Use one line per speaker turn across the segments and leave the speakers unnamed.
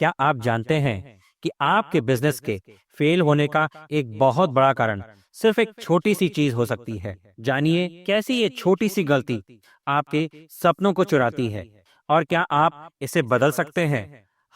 क्या आप जानते हैं कि आपके बिजनेस के फेल होने का एक बहुत बड़ा कारण सिर्फ एक छोटी सी चीज हो सकती है। जानिए कैसी ये छोटी सी गलती आपके सपनों को चुराती है और क्या आप इसे बदल सकते हैं।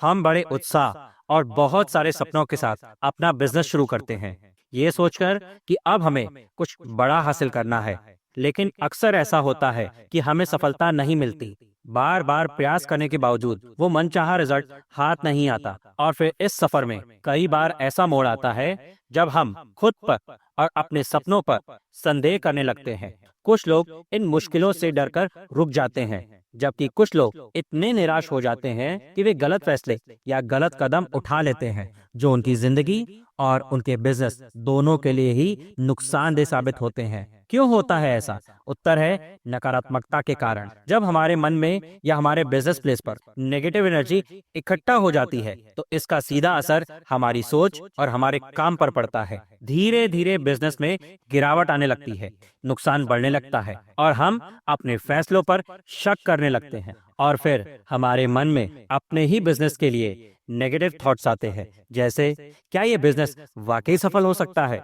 हम बड़े उत्साह और बहुत सारे सपनों के साथ अपना बिजनेस शुरू करते हैं, ये सोचकर कि अब हमें कुछ बड़ा हासिल करना है। लेकिन अक्सर ऐसा होता है कि हमें सफलता नहीं मिलती। बार बार प्रयास करने के बावजूद वो मनचाहा रिजल्ट हाथ नहीं आता। और फिर इस सफर में कई बार ऐसा मोड़ आता है जब हम खुद पर और अपने सपनों पर संदेह करने लगते हैं। कुछ लोग इन मुश्किलों से डरकर रुक जाते हैं, जबकि कुछ लोग इतने निराश हो जाते हैं कि वे गलत फैसले या गलत कदम उठा लेते हैं, जो उनकी जिंदगी और उनके बिजनेस दोनों के लिए ही नुकसानदेह साबित होते हैं। क्यों होता है ऐसा? उत्तर है नकारात्मकता के कारण। जब हमारे मन में या हमारे बिजनेस प्लेस पर नेगेटिव एनर्जी इकट्ठा हो जाती है तो इसका सीधा असर हमारी सोच और हमारे काम पर पड़ता है। धीरे धीरे बिजनेस में गिरावट आने लगती है, नुकसान बढ़ने लगता है और हम अपने फैसलों पर शक करने लगते हैं। और फिर हमारे मन में अपने ही बिजनेस के लिए नेगेटिव थॉट्स आते हैं, जैसे क्या ये बिजनेस वाकई सफल हो सकता है?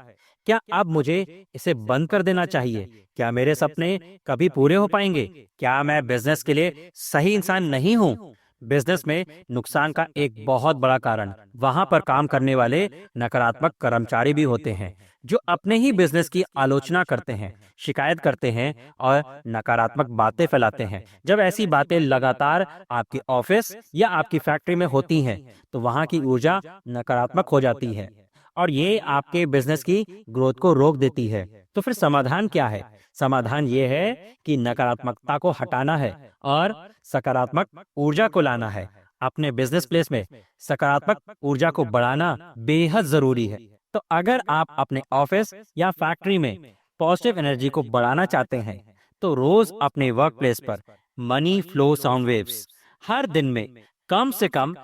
क्या अब मुझे इसे बंद कर देना चाहिए? क्या मेरे सपने कभी पूरे हो पाएंगे? क्या मैं बिजनेस के लिए सही इंसान नहीं हूँ? बिजनेस में नुकसान का एक बहुत बड़ा कारण वहां पर काम करने वाले नकारात्मक कर्मचारी भी होते हैं, जो अपने ही बिजनेस की आलोचना करते हैं, शिकायत करते हैं और नकारात्मक बातें फैलाते हैं। जब ऐसी बातें लगातार आपके ऑफिस या आपकी फैक्ट्री में होती हैं, तो वहां की ऊर्जा नकारात्मक हो जाती है और ये आपके बिजनेस की ग्रोथ को रोक देती है। तो फिर समाधान क्या है? समाधान ये है कि नकारात्मकता को हटाना है और सकारात्मक ऊर्जा को लाना है। अपने बिजनेस प्लेस में सकारात्मक ऊर्जा को बढ़ाना बेहद जरूरी है। तो अगर आप अपने ऑफिस या फैक्ट्री में पॉजिटिव एनर्जी को बढ़ाना चाहते हैं, तो रोज अपने वर्क प्लेस पर मनी फ्लो साउंड वेव्स हर दिन में कम से कम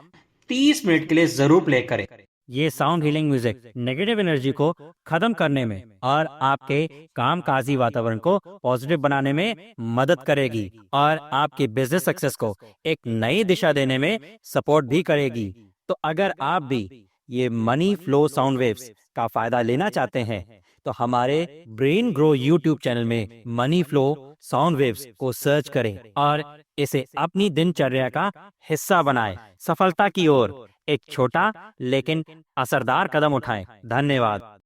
30 मिनट के लिए जरूर प्ले करें। ये sound healing music negative energy को खत्म करने में और आपके कामकाजी वातावरण को पॉजिटिव बनाने में मदद करेगी और आपके बिजनेस सक्सेस को एक नई दिशा देने में सपोर्ट भी करेगी। तो अगर आप भी ये मनी फ्लो साउंड वेव्स का फायदा लेना चाहते हैं, तो हमारे ब्रेन ग्रो यूट्यूब चैनल में मनी फ्लो साउंड वेव्स को सर्च करें और इसे अपनी दिनचर्या का हिस्सा बनाएं। सफलता की ओर एक छोटा लेकिन असरदार कदम उठाएं। धन्यवाद।